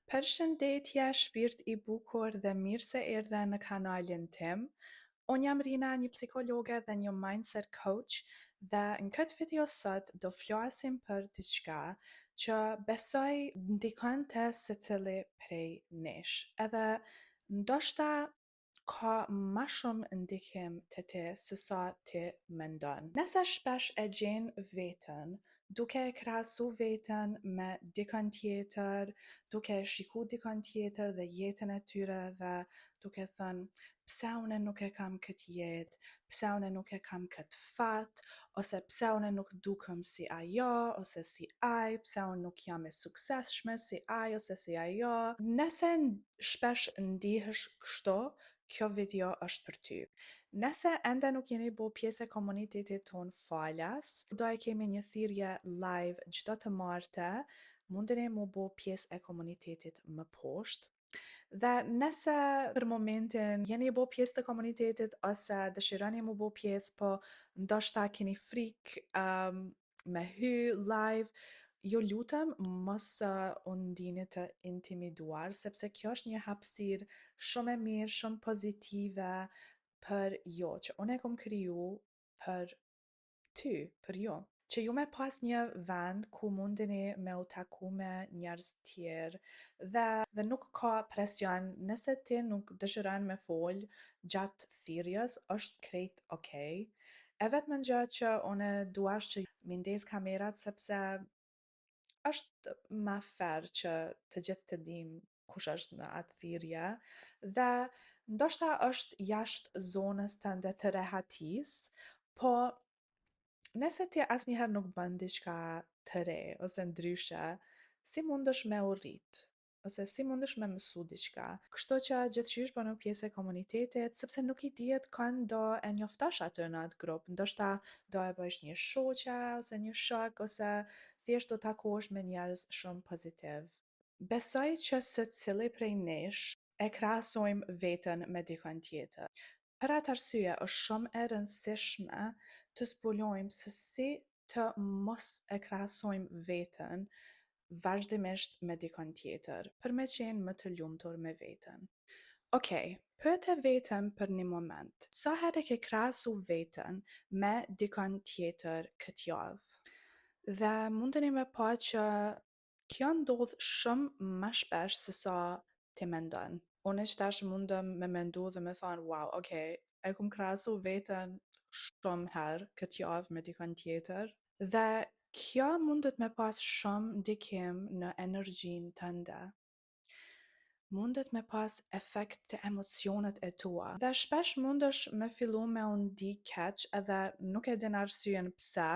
Përshëndetje, shpirt i bukur dhe mirë se erdhe në kanalin tim. Unë jam Rina, një psikologe dhe një mindset coach dhe në këtë video sot do flasim për diçka që besoj ndikon te secili prej nesh. Edhe ndoshta ka ma shumë ndikim te ti se sa ti mendon. Nëse shpesh e gjen veten duke e krahasu veten me dikën tjetër, duke e shiku dikën tjetër dhe jetën e tyre dhe duke thënë pse une nuk e kam këtë jetë, pse une nuk e kam këtë fat, ose pse une nuk dukem si ajo, ose si aj, pse unë nuk jam e suksesshme si aj ose si ajo. Nëse shpesh ndihesh kështu, kjo video është për ty. Nëse ende nuk jeni bo pjesë e komunitetit ton falas, do e kemi një thirrje live çdo të martë, mundeni mu bo pjesë e komunitetit më poshtë. Dhe nëse për momentin jeni bo pjesë të komunitetit ose dëshironi mu bo pjesë, po ndoshta keni frikë me hy live, ju lutem mos u ndini të intimiduar, sepse kjo është një hapësirë shumë e mirë, shumë pozitive për jo, që unë e kom kriju për ty, për jo. Që ju me pas një vend ku mundeni me u taku me njerëz tjerë dhe nuk ka presion. Nëse ti nuk dëshiron me fol gjatë thirrjes, është krejt okay. E vetëm gjë që unë dua është që mi ndez kamerat sepse është ma fair që të gjithë të dim kush është në atë thirrje dhe ndoshta është jashtë zonës tënde të rehatisë, po nëse ti asnjëherë nuk bën diçka të re ose ndryshe, si mundesh me u rrit? Ose si mundesh me mësu diçka? Kështu që gjithqysh bënu pjesë e komunitetit, sepse nuk i dihet kënd do e njoftosh aty në atë grup. Ndoshta do e bësh një shoqe ose një shok ose thjesht do takohesh me njerëz shumë pozitiv. Besoj që secili prej nesh e krahasojmë veten me dikën tjetër. Për atë arsye është shumë e rëndësishme të zbulojmë se si të mos e krahasojmë veten vazhdimisht me dikën tjetër, për me qenë më të lumtur me veten. Okej, pyet e veten për një moment. Sa herë ke krahasu veten me dikën tjetër këtë javë? Dhe mundeni me pa që kjo ndodh shumë më shpesh se sa ti mendon. Unë që tash mundem me mendu dhe me thonë, wow, okay, e kum krahasu veten shumë herë këtë javë me dikën tjetër. Dhe kjo mundet me pas shumë ndikim në energjinë tënde. Mundet me pas efekt të emocionet e tua. Dhe shpesh mundesh me fillu me u ndi keq edhe nuk e din arsyen pse,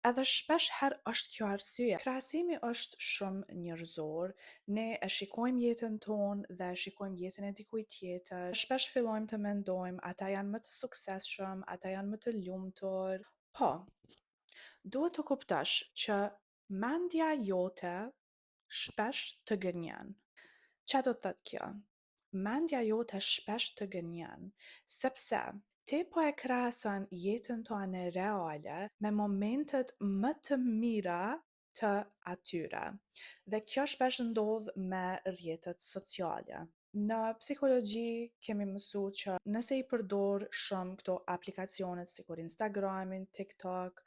edhe shpesh herë është kjo arsye. Krahasimi është shumë njerëzor, ne e shikojmë jetën tonë dhe e shikojmë jetën e dikujt tjetër. Shpesh fillojmë të mendojmë, ata janë më të suksesshëm, ata janë më të lumtur. Po, duhet të kuptosh që mendja jote shpesh të gënjen. Qa do të thotë kjo? Mendja jote shpesh të gënjen, sepse ti po e krahason jetën tonë reale me momentet më të mira të atyre. Dhe kjo shpesh ndodh me rrjetet sociale. Në psikologji kemi mësu që nëse i përdor shumë këto aplikacionet si kur Instagramin, TikTok,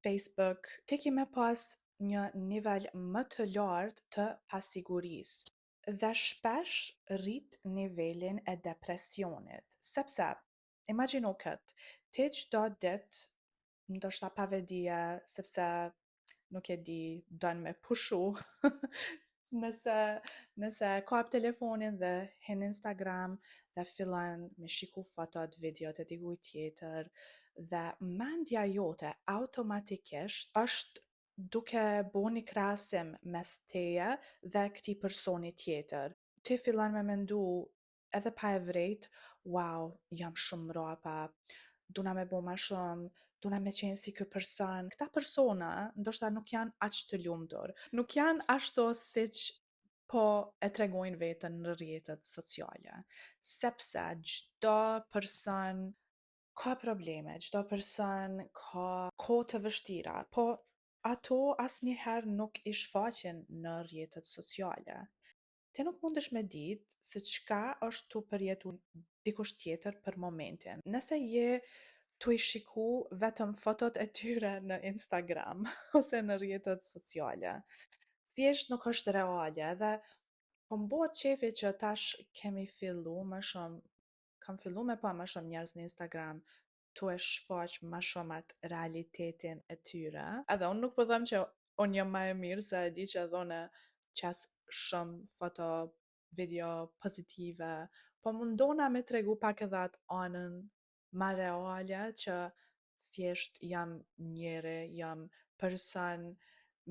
Facebook, ti ki me pas një nivel më të lartë të pasigurisë dhe shpesh rrit nivelin e depresionit. Sepse, imagjino këtë, ti çdo ditë, ndoshta pa vedije, sepse nuk e di, don me pushu, nëse kap telefonin dhe hin Instagram dhe fillon me shiku fotot, videot e dikujt tjetër, dhe mendja jote automatikisht është duke bo një krahasim mes teje dhe këtij personi tjetër. Ti fillon me mendu edhe pa e vrejt, wow, jam shumë mrapa, duna me bo ma shumë, duna me qenë si ky person. Këta persona ndoshta nuk janë aq të lumtur, nuk janë ashtu siç po e tregojnë veten në rrjetet sociale, sepse çdo person ka probleme, çdo person ka kohë të vështira, po ato asnjëherë nuk i shfaqen në rrjetet sociale. Ti nuk mundesh me ditë se çka është tu përjetu dikush tjetër për momentin. Nëse je tu i shiku vetëm fotot e tyre në Instagram ose në rrjetet sociale, thjesht nuk është reale dhe po m'bohet qefi që tash kemi fillu më shumë, kam fillu me pa më shumë njerëz në Instagram tu e shfaq më shumë atë realitetin e tyre. Edhe unë nuk po them që unë jam më e mirë se e di që edhe unë qas shumë foto, video pozitive, po mundona me tregu pak edhe atë anën ma reale që thjesht jam njeri, jam person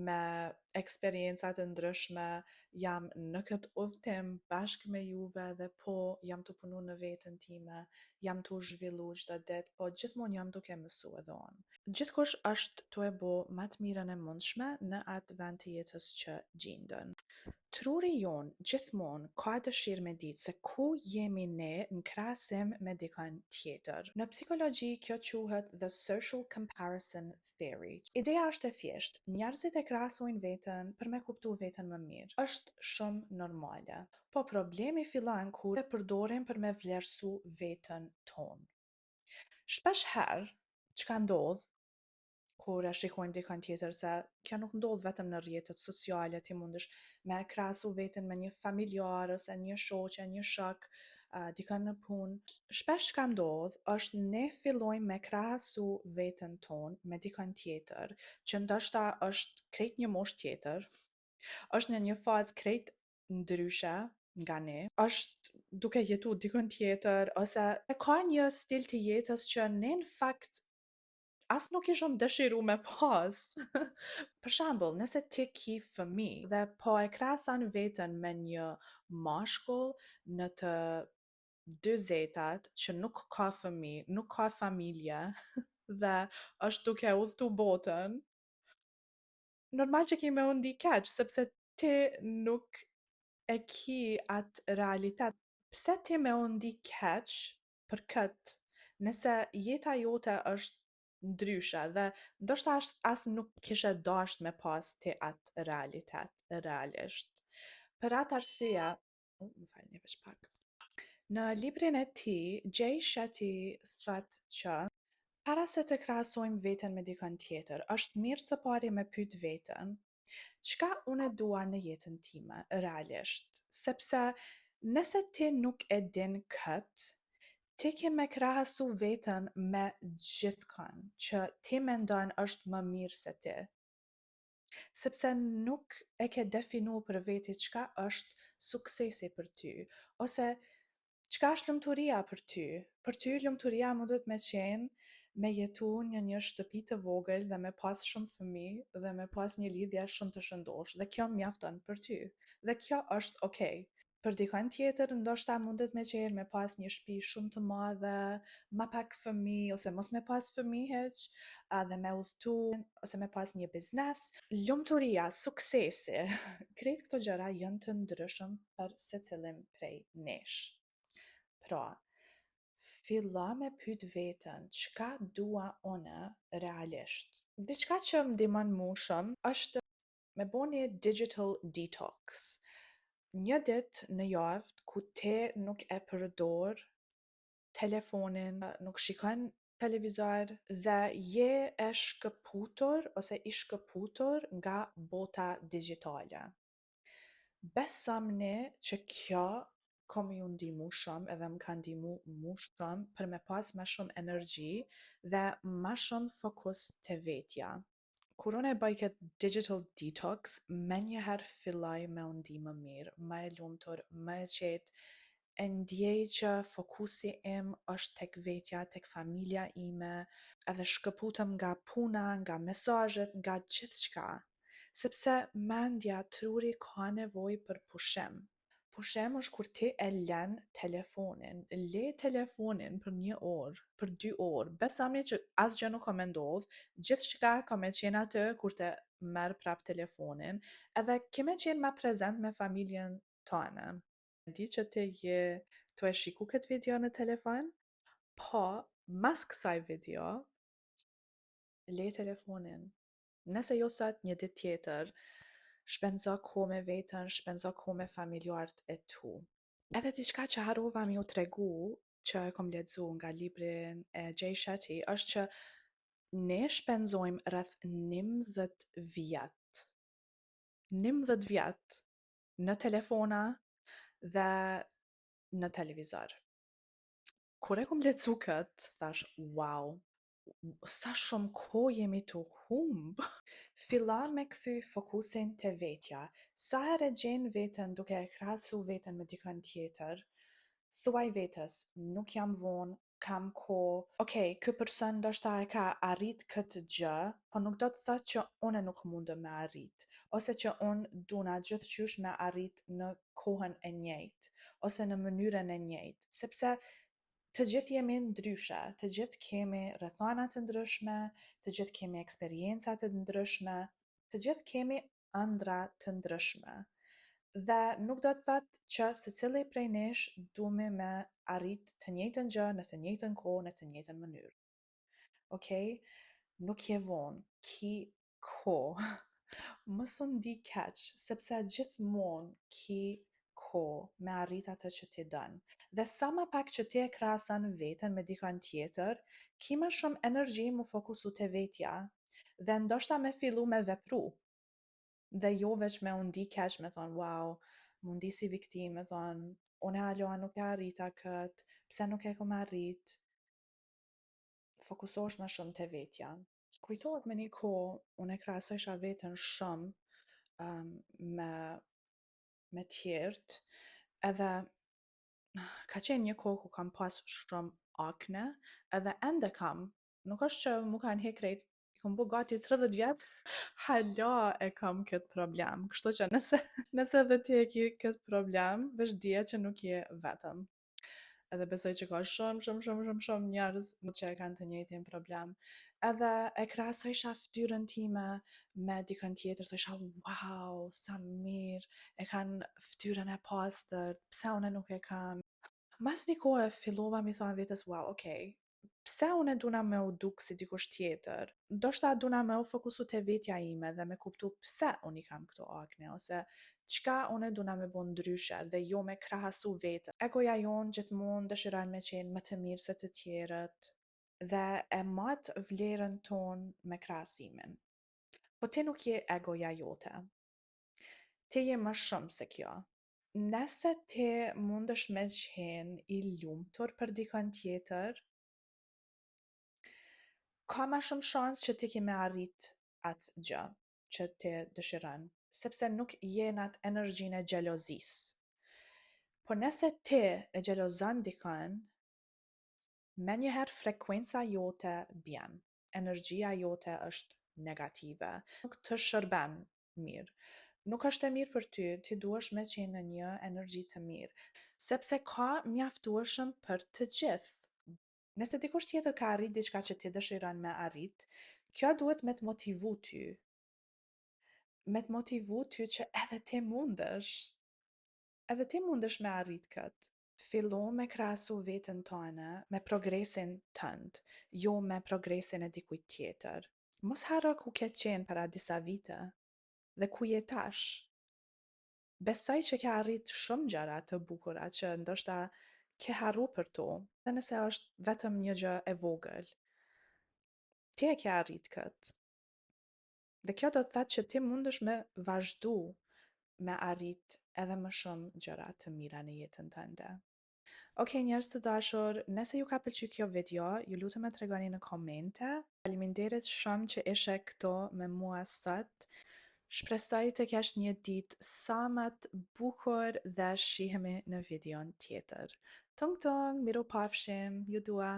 me eksperiencat të ndryshme, jam në këtë udhtim bashkë me juve dhe po jam të punu në vetën time, jam të zhvillu çdo ditë, po gjithmonë jam duke mësu edhe unë. Gjithkush është tu e bo më të mirën e mundshme në atë vend të jetës që gjindën. Truri jonë gjithmonë ka dëshirë me ditë se ku jemi ne në krahasim me dikën tjetër. Në psikologji kjo quhet the social comparison theory. Ideja është e thjeshtë, njerëzit e krahasojnë veten për me kuptu veten më mirë. Është shumë normale. Po problemi fillon kur e përdorim për me vlerësu veten tonë. Shpesh herë, çka ndodh kur e shikojnë dikën tjetër, se kjo nuk ndodh vetëm në rrjetet sociale, ti mundesh me krahasu veten me një familjar ose një shoqe, një shok, dikën në punë. Shpesh çka ndodh është ne fillojmë me krahasu veten tonë me dikën tjetër, që ndoshta është krejt një moshë tjetër, është në një fazë krejt ndryshe nga ne, është duke jetu dikën tjetër, ose e ka një stil të jetës që ne në fakt as nuk ishëm dëshiru me pas. Për shembull, nëse ti ki fëmijë dhe po e krahason veten me një mashkull në të 40 që nuk ka fëmijë, nuk ka familje dhe është duke udhëtu botën, normal që ki me u ndi keq, sepse ti nuk e ki atë realitet. Pse ti me u ndi keq për këtë, nëse jeta jote është ndryshe dhe ndoshta as nuk kishe dasht me pas ti atë realitet, realisht. Për atë arsye, më falni veç pak. Në librin e tij, Jay Shetty thot që para se të krahasojmë veten me dikën tjetër, është mirë së pari me pyet veten, çka unë dua në jetën time, realisht. Sepse nëse ti nuk e din këtë, ti ke me krahasu veten me gjithkën që ti mendon është më mirë se ti. Sepse nuk e ke definu për veti çka është suksesi për ty, ose çka është lumturia për ty. Për ty lumturia mundet me qenë me jetu në një shtëpi të vogël dhe me pas shumë fëmijë dhe me pas një lidhje shumë të shëndosh, dhe kjo mjafton për ty. Dhe kjo është okay. Për dikën tjetër ndoshta mundet me qenë me pas një shtëpi shumë të madhe, ma pak fëmijë ose mos me pas fëmijë hiç, dhe me udhëtu ose me pas një biznes. Lumturia, suksesi, krejt këto gjëra janë të ndryshëm për secilin prej nesh. Pra, filla me pyet veten, çka dua une realisht. Diçka që më ndihmon mu shumë është me bo një digital detox. Një ditë në javë ku ti nuk e përdor telefonin, nuk shikon televizor dhe je e shkëputur ose i shkëputur nga bota digjitale. Besomni që kjo ka me ju ndihmu shumë edhe më ka ndihmu mu shumë për me pas ma shumë energji dhe ma shumë fokus të vetja. Kur unë e bëj këtë digital detox, me njëherë filloj me u ndi më mirë, më e lumtur, më e qetë, e ndjej që fokusi im është tek vetja, tek familja ime, edhe shkëputëm nga puna, nga mesazhet, nga gjithçka. Sepse mendja, truri ka nevojë për pushim. Pushim është kur ti e len telefonin, le telefonin për 1 orë, për 2 orë, besoni që asgjë nuk ka me ndodh, gjithçka ka me qenë aty kur te merr prap telefonin, edhe ke me qenë ma prezent me familjen tënde. Di që ti je tu e shiku këtë video në telefon, po mas kësaj video, le telefonin, Nëse jo sot, një ditë tjetër, shpenzo kohë me veten, shpenzo kohë me familjarët e tu. Edhe diçka që harrova m'ju tregu, që e kom lexu nga librin e Jay Shetty, është që ne shpenzojmë rreth 19 vjet. 19 vjet në telefona dhe në televizor. Kur e kom lexu kët, thash, wow, sa shumë kohë jemi tu humb. Filla me kthy fokusin te vetja. Sa herë gjen veten duke e krahasu veten me dikën tjetër, thuaj vetes, nuk jam vonë, kam kohë. Okej, ky person ndoshta e ka arrit këtë gjë, po nuk do të thotë që unë nuk mundem me arrit, ose që unë duna gjithçysh me arrit në kohën e njëjtë, ose në mënyrën e njëjtë, sepse të gjithë jemi ndryshe, të gjithë kemi rrethana të ndryshme, të gjithë kemi eksperienca të ndryshme, të gjithë kemi ëndra të ndryshme. Dhe nuk do të thotë që secili prej nesh duhemi me arrit të njëjtën gjë në të njëjtën kohë, në të njëjtën mënyrë. Okej? Nuk je vonë, ki kohë. Mos u ndi keq, sepse gjithmonë ki kohë me arrit atë që ti don. Dhe sa më pak që ti e krahason veten me dikën tjetër, ki më shumë energji mu fokusu te vetja dhe ndoshta me fillu me vepru. Dhe jo veç me u ndi keq, me thonë, wow, mu ndi si viktim, me thonë, une aloha nuk e arrita kët, pse nuk e kom arrit. Fokusohesh më shumë te vetja. Kujtohet me një kohë, unë e krahasojsha veten shumë me tjerët, edhe ka qenë një kohë ku kam pas shumë akne, edhe ende kam, nuk është që mu kanë hek krejt, i kom bu gati 30 vjet, hala e kam këtë problem. Kështu që nëse edhe ti e ke këtë problem, veç dije që nuk je vetëm. Edhe besoj që ka shumë njerëz që e kanë të njëjtin problem. Edhe e krahasojsha fytyrën time me dikën tjetër, thosha, wow, sa mirë, e kanë fytyrën e pastër, pse unë nuk e kam. Mas një kohë fillova mi thonë vetes, wow, okay, pse unë duna me u duk si dikush tjetër? Ndoshta duna me u fokusu te vetja ime dhe me kuptu pse unë i kam këto akne, ose çka unë duna me bo ndryshe dhe jo me krahasu vetën. Egoja jonë gjithmonë dëshiron me qenë më të mirë se të tjerët dhe e mat vlerën tonë me krahasimin. Po ti nuk je egoja jote. Ti je më shumë se kjo. Nëse ti mundesh me qenë i lumtur për dikën tjetër, ka ma shumë shans që ti ki me arrit atë gjë që ti dëshiron, sepse nuk je në atë energjinë e xhelozisë. Po nëse ti e xhelozon dikën, me njëherë frekuenca jote bjen, energjia jote është negative, nuk të shërben mirë. Nuk është e mirë për ty, ti duhesh me qenë në një energji të mirë, sepse ka mjaftueshëm për të gjithë. Nëse dikush tjetër ka arrit diçka që ti dëshiron me arrit, kjo duhet me të motivu ty. Me të motivu ty që edhe ti mundesh. Edhe ti mundesh me arrit këtë. Fillo me krahasu veten tënde me progresin tënd, jo me progresin e dikujt tjetër. Mos harro ku ke qenë para disa vite dhe ku je tash. Besoj që ke arrit shumë gjëra të bukura që ndoshta ke harru për to, dhe nëse është vetëm një gjë e vogël. Ti e ke arrit këtë. Dhe kjo do të thotë që ti mundesh me vazhdu me arrit edhe më shumë gjëra të mira në jetën tënde. Okej, njerëz të dashur, nëse ju ka pëlqyer kjo video, ju lutem e tregoni në komente. Faleminderit shumë që ishe këto me mua sot. Shpresoj të kesh një ditë sa më të bukur dhe shihemi në videon tjetër. Tung tung, miru pafshim, ju dua.